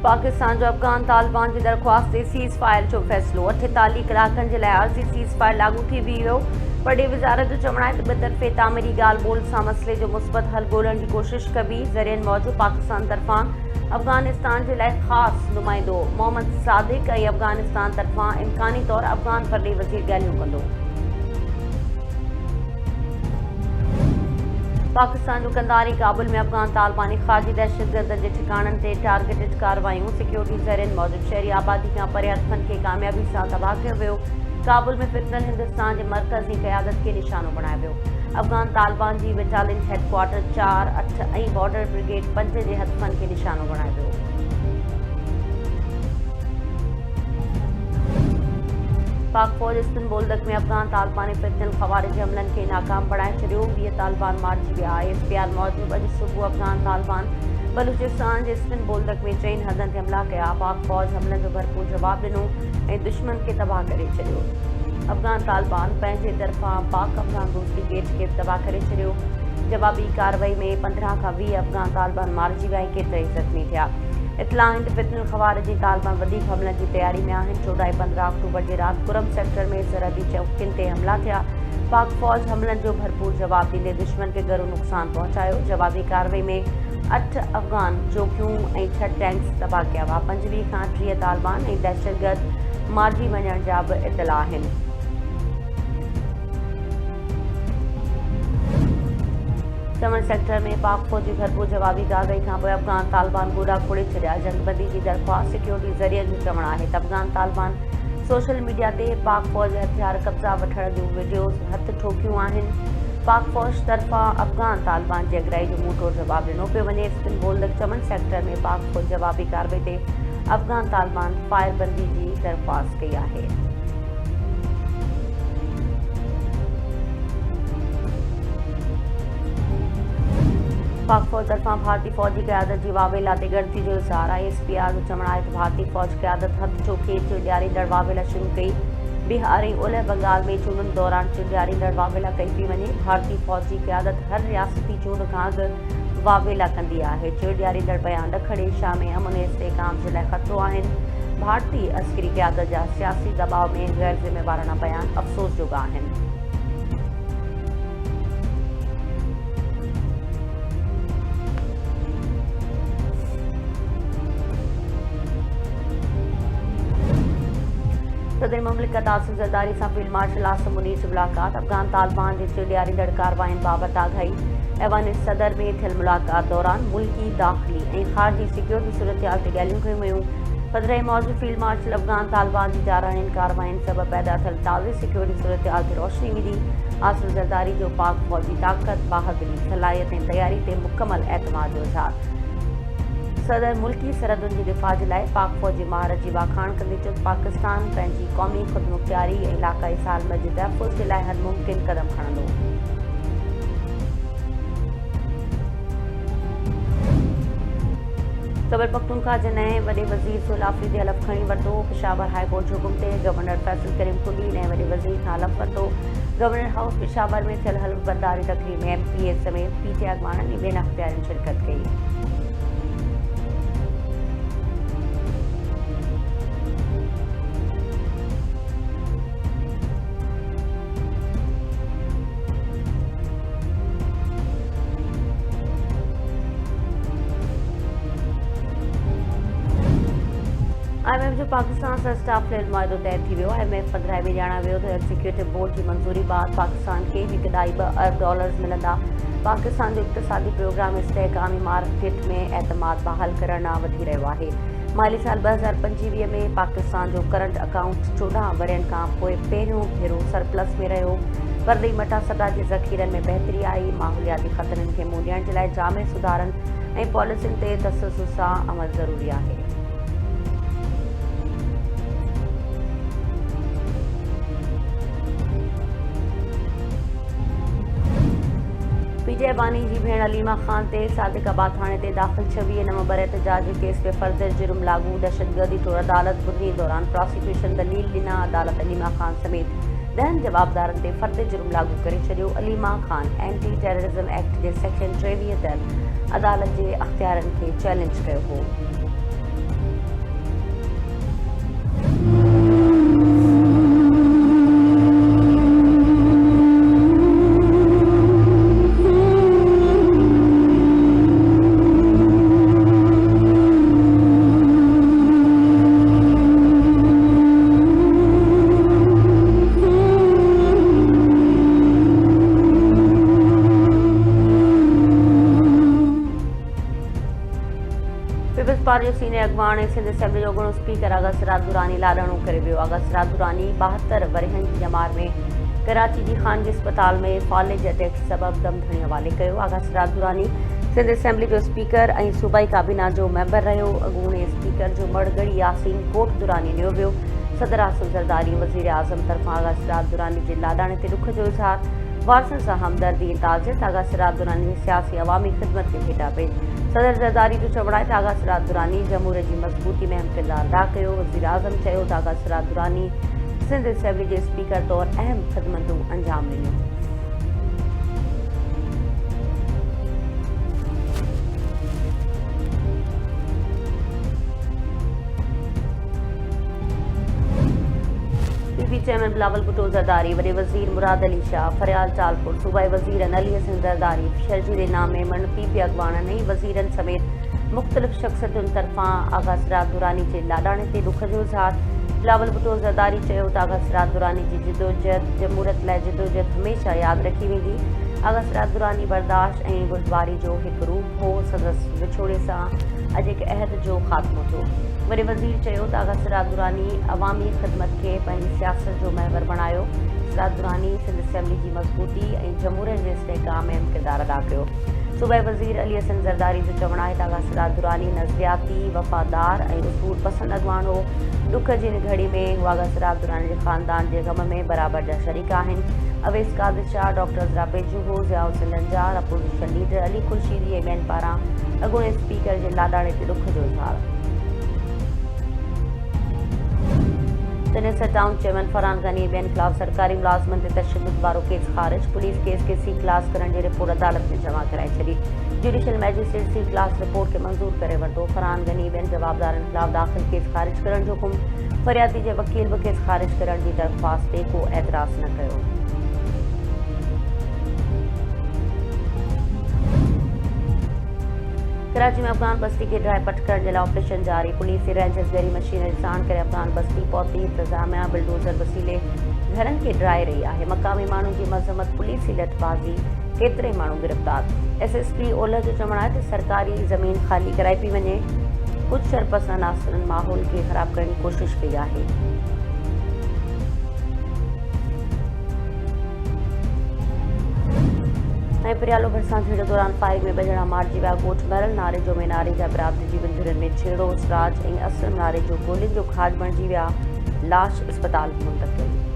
पाकिस्तान जो अफ़गान तालिबान जी दरख़्वास्त ते सीज़ फायर जो फ़ैसिलो 48 कलाकनि जे लाइ आर्ज़ी सीज़ फायर लागू थी वियो। वॾे वज़ारत जो चवणु आहे त ॿितरफ़े तामीरी ॻाल्हि ॿोल सां मसइले जो मुस्बत हल ॻोल्हण जी कोशिश कबी। ज़रियनि मौजूदु पाकिस्तान तरफ़ां अफ़गानिस्तान जे लाइ ख़ासि नुमाइंदो मोहम्मद सादिक ऐं अफ़गानिस्तान तरफ़ां इम्कानी तौरु अफ़गान परॾे वज़ीर ॻाल्हियूं कंदो। पाकिस्तान जो कंदारी काबुल में अफ़गान तालिबानी ख़ारजी दहशतगर्दनि जे ठिकाणनि ते टारगेटेड कार्रवाइयूं। सिक्योरिटी ज़रियनि मौजूदु शहरी आबादी खां परे हथनि खे कामयाबी सां तबाह कयो वियो। काबुल में फितनल हिंदुस्तान जे मरकज़ी क़यादत खे निशानो बणायो वियो। अफ़गान तालिबान जी बटालियन हेडक्वार्टर 4, 8 ऐं बॉर्डर ब्रिगेड 5 जे हथनि खे निशानो बणायो वियो। पाक फ़ौज इस्तांबुल में अफ़गान तालिबानी फितनल ख़वारिजी हमलनि खे नाकाम बणाए छॾियो। 20 तालिबान मारिजी विया। ISPR मूजिबि अॼु सुबुह अफ़गान तालिबान बलूचिस्तान जे इस्तांबुल में 3 हदनि ते हमला कया। पाक फ़ौज हमलनि जो भरपूर जवाबु ॾिनो ऐं दुश्मन खे तबाह करे छॾियो। अफ़गान तालिबान पंहिंजे तरफ़ां पाक अफ़गान दोस्ती गेट खे तबाह करे छॾियो। जवाबी कार्रवाई में 15 खां 20 अफ़गान तालिबान मारिजी विया ऐं केतिरा ज़ख़्मी थिया। इतला आहिनि त फितनल ख़वारिजी तालिबान वधीक हमलनि जी तयारी में आहिनि। 14 ऐं 15 अक्टूबर जे राति कुरम सेक्टर में सरहदी चौकियुनि ते हमला थिया। पाक फ़ौज हमलनि जो भरपूर जवाबु ॾींदे दुश्मन खे घणो नुक़सानु पहुचायो। जवाबी कार्रवाई में 8 अफ़गान चौकियूं ऐं 6 टैंक्स तबाह कया हुआ। 25 खां 30 तालिबान ऐं दहशतगर्द मारिजी वञण जा बि इतला आहिनि। चमन सेक्टर में पाक फ़ौज जी भरपूर जवाबी कार्रवाई खां पोइ अफ़गान तालिबान गोॾा खोले छॾिया। जंगबंदी जी दरख़्वास्त सिक्योरिटी ज़रियनि जो चवणु आहे त अफ़गान तालिबान सोशल मीडिया ते पाक फ़ौज हथियार कब्ज़ा वठण जूं वीडियोज़ हथ ठोकियूं आहिनि। पाक फ़ौज तरफ़ां अफ़गान तालिबान जी अगराई जो मुंहुंतोड़ जवाबु ॾिनो पियो वञे। इस्तांबुल चमन सेक्टर में पाक फ़ौज जवाबी कार्रवाई ते अफ़गान तालिबान फायरबंदी जी दरख़्वास्त कई आहे। पाक फ़ौज तरफ़ां भारतीय फ़ौज जी क़यादत जी वावेला ते ॻणती जो इज़हार। ISPR जो चवणु आहे त भारतीय फ़ौज क़यादत हथ चोखे ॾियारींदड़ वावेला शुरू कई। बिहार ऐं ओलह बंगाल में चूंडुनि दौरान ॾियारींदड़ वावेला कई पई वञे। भारतीय फ़ौज जी क़यादत हर रियासती चूंड खां अॻु वावेला कंदी आहे। ॾियारींदड़ बयान ॾखण एशिया में अमन ऐं इस्तेहकाम जे लाइ ख़तरो आहिनि। भारतीय अस्करी क़यादत जा सियासी दबाव में गैर ज़िम्मेवाराना बयान अफ़सोस जोॻा आहिनि। सदर मुमलिकत आसिफ ज़रदारी सां फील्ड मार्शल आसिम मुनीर जी मुलाक़ात। अफ़गान तालिबान जे ॾियारींदड़ कार्रवाइनि बाबति आगाही। ऐवान सदर में थियल मुलाक़ात दौरान मुल्की दाख़िली ऐं ख़ारजी सिक्योरिटी सूरतहाल ते ॻाल्हियूं कयूं वयूं। पधिरे मौजूदु फील्ड मार्शल अफ़गान तालिबान जी जाराणियुनि कार्रवाइनि सबबि पैदा थियल ताज़ी सिक्योरिटी सूरतहाल ते रोशनी विधी। आसिफ ज़रदारी जो पाक फ़ौजी ताक़त, बहादुरी, सलाहियत ऐं तयारी ते मुकमल एतमाद जो इज़हार। सदर मुल्की सरहदुनि जे दिफ़ा जे लाइ पाक फ़ौज जी महारत जी वाखाण कंदे चयो त पाकिस्तान पंहिंजी क़ौमी ख़ुदमुख़्तियारी ऐं इलाक़ाई सालमत जे तहफ़ुज़ जे लाइ हर मुमकिन क़दम खणंदो। ख़ैबर पख्तूनख्वा जे नएं वॾे वज़ीर सोहेल आफ़रीदी हलफ़ खणी वरितो। पेशावर हाई कोर्ट जे हुकुम ते गवर्नर फैसल करीम कुली नएं वॾे वज़ीर खां हलफ़ वरितो। गवर्नर हाउस पेशावर में थियल हलफ़ बरदारी तक़रीब में MPA समेत PTI अॻवाननि ऐं ॿियनि अख़्तियारनि शिरकत कई। IMF जो पाकिस्तान सां स्टाफ लेवल मुआहिदो तइ थी वियो। IMF 15 में ॼाणा वियो त एग्जीक्यूटिव बोर्ड जी मंज़ूरी बाद पाकिस्तान खे $1.2 अरब मिलंदा। पाकिस्तान जो इक़्तिसादी प्रोग्राम इस्तेहकामी मार्केट में एतमाद बहाल करण ॾांहुं वधी रहियो आहे। माली साल 2025 में पाकिस्तान जो करंट अकाउंट 14 वरियनि खां पोइ पहिरियों भेरो सरप्लस में रहियो। परदेही मटासटा जे ज़ख़ीरनि में बहितरी आई। माहौलियाती ख़तरनि खे मुंहुं ॾियण जे लाइ जामे सुधारनि ऐं पॉलिसियुनि ते तससुस सां अमल ज़रूरी आहे। PTI बानी जी भेण अलीमा ख़ान ते सादिक़ाबाद थाणे ते दाख़िल 26 नवंबर एहतजाज जे केस में फ़र्द जुर्म लागू। दहशतगर्दी तौरु अदालत ॿुधणी दौरान प्रोसिक्यूशन दलील ॾिना। अदालत अलीमा ख़ान समेत 10 जवाबदारनि ते फ़र्द जुर्म लागू करे छॾियो। Aleema Khan anti terrorism act जे सेक्शन 23 तहत अदालत जे अख़्तियारनि खे चैलेंज कयो हो। पीपल्स पार्टी जो सीनियर अॻवान सिंध असेंबली जो अॻूणो स्पीकर आगा सिराज दुरानी लाॾाणो करे वियो। आगा सिराज दुरानी 72 वरहनि जी ॼमार में कराची जी ख़ानगी अस्पताल में फालिज अटैक सबबि दम धणी हवाले कयो। आगा सिराज दुरानी सिंध असेंबली जो स्पीकर ऐं सूबाई काबीना जो मेंबर रहियो। अॻूणे स्पीकर जो मड़गड़ी यासीन कोट दुरानी नियो वियो। सदर आसिम ज़रदारी वज़ीर आज़म तरफ़ां आगा सिराज दुरानी जे लाॾाणे ते ॾुख जो इज़हार, वारसनि सां हमदर्दी ऐं ताज़ियत। आगा सिराज दुरानी जी सियासी अवामी ख़िदमत खे भेटा पेश। सदर ज़रदारी जो चवणु आहे त आगा सिराज दुरानी जमहूरियत जी मज़बूती में अहम किरदारु अदा कयो। वज़ीर आज़म चयो त आगा सिराज दुरानी सिंध असेंबली जे स्पीकर तौरु अहम ख़िदमतूं अंजाम ॾिनियूं। पीपी चेयरमैन बिलावल भुट्टो ज़रदारी, वॾे वज़ीर मुराद अली शाह, फरियाल चालपुर, सूबाई वज़ीर अली हसन ज़रदारी, शर्जील इनाम मेमन, पीपी अॻवाननि ऐं वज़ीरनि समेत मुख़्तलिफ़ शख़्सियतुनि तरफ़ां आगा सिराज दुरानी जे लाॾाणे ते ॾुख जो इज़हार। बिलावल भुट्टो ज़रदारी चयो त आगा सिराज दुरानी जी जिदोजहद जमहूरियत लाइ जिदोजहद हमेशह यादि रखी वेंदी। आगा सिराज दुरानी बर्दाश्त ऐं बुर्दबारी जो हिकु रूप हो। संदसि विछोड़े सां अॼु हिकु अहद जो ख़ात्मो थियो। वॾे वज़ीर चयो त आगा सिराज दुरानी अवामी ख़िदमत खे पंहिंजी सियासत जो महवर बणायो। सिराज दुरानी सिंध असेंबली जी मज़बूती ऐं जमहूरियत जे इस्तेहकाम में अहम किरदारु अदा कयो। सूबाई वज़ीर अली हसन ज़रदारी जो चवणु आहे त आगा सिराज दुरानी नज़रियाती, वफ़ादार ऐं उसूल पसंदि अॻवान हो। ॾुख जी हिन घड़ी में हू आगा सिराज दुरानी जे ख़ानदान जे ग़म में बराबरि जा शरीक आहिनि। अवैस कादिर शाह, डॉक्टर ज़रा Beju, Zia Hussain Nanjar, opposition leader Ali Khurshidi ऐं ॿियनि पारां अॻूणे स्पीकर जे लाॾाणे ते ॾुख जो इज़हार। तनेसर टाउन चेयरमैन फरहान गनी ॿियनि ख़िलाफ़ सरकारी मुलाज़िमनि ते तशद्दुद वारो केस ख़ारिज। पुलिस केस खे सी क्लास करण जी रिपोर्ट अदालत में जमा कराए छॾी। जुडिशियल मैजिस्ट्रेट सी क्लास रिपोर्ट खे मंज़ूर करे वरितो। फरहान गनी ॿियनि जवाबदारनि ख़िलाफ़ दाख़िल केस ख़ारिज करण जो हुकुम। फरियादी जे वकील बि केस ख़ारिज करण जी दरख़्वास्त ते को एतराज़ न कयो। कराची में अफ़गान बस्ती के ड्राई पट करण जे लाइ ऑपरेशन जारी। पुलिस जी रेंजर्स ॻरी मशीनरी साण करे अफ़गान बस्ती पहुती। इंतज़ामिया बुलडोज़र वसीले घरनि खे ड्राए रही आहे। मक़ामी माण्हुनि जी मज़म्मत, पुलिस जी लठबाज़ी, केतिरे माण्हू गिरफ़्तार। एसएसपी ओलह जो चवणु आहे त सरकारी ज़मीन ख़ाली कराई पई वञे। कुझु शरपसंद अनासरनि माहौल खे ख़राब करण जी कोशिश कई आहे। ऐं पिरियालो भरिसां झेड़े दौरान फायरिंग में 2 ॼणा मारिजी विया। ॻोठ महरल नारे जो में नारे जा बिरादरी जी बिंदुरनि में छेड़ो। सिराज ऐं असलम नारे जो गोलियुनि जो खाज बणिजी विया। लाश अस्पताल मुंतक़िल।